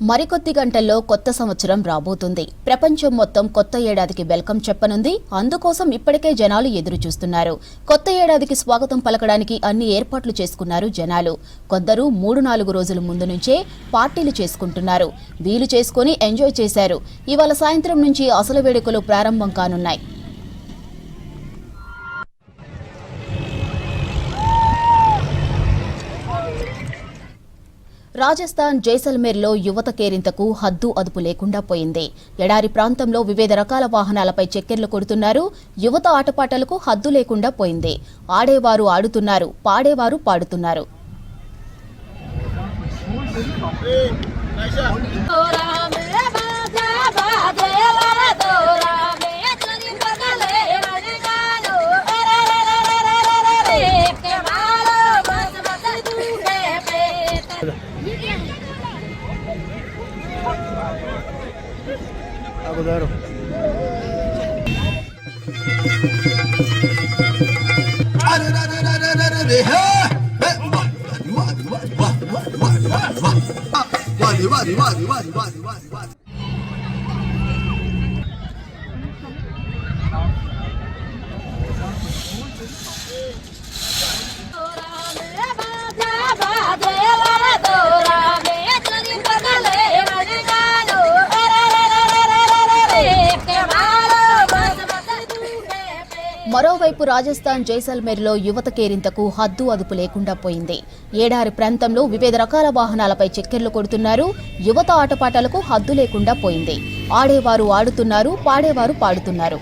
మరికొద్ది గంటల్లో కొత్త సంవత్సరం రాబోతుంది. ప్రపంచం మొత్తం కొత్త ఏడాదికి వెల్కమ్ చెప్పనుంది. అందుకోసం ఇప్పటికే జనాలు ఎదురు చూస్తున్నారు. కొత్త ఏడాదికి స్వాగతం పలకడానికి అన్ని ఏర్పాట్లు చేసుకున్నారు జనాలు. కొందరు 3-4 రోజుల ముందు నుంచే పార్టీలు చేసుకుంటున్నారు. వీలు చేసుకుని ఎంజాయ్ చేశారు. ఇవాళ సాయంత్రం నుంచి అసలు వేడుకలు ప్రారంభం కానున్నాయి. రాజస్థాన్ జైసల్మేర్లో యువత కేరింతకు హద్దు అదుపు లేకుండా పోయింది. ఎడారి ప్రాంతంలో వివిధ రకాల వాహనాలపై చెక్కెర్లు కొడుతున్నారు. యువత ఆటపాటలకు హద్దు లేకుండా పోయింది. ఆడేవారు ఆడుతున్నారు, పాడేవారు పాడుతున్నారు. Agudaro. మరోవైపు రాజస్థాన్ జైసల్మేర్లో యువత కేరింతకు హద్దు అదుపు లేకుండా పోయింది. ఏడారి ప్రాంతంలో వివిధ రకాల వాహనాలపై చెక్కెర్లు కొడుతున్నారు. యువత ఆటపాటలకు హద్దు లేకుండా పోయింది. ఆడేవారు ఆడుతున్నారు, పాడేవారు పాడుతున్నారు.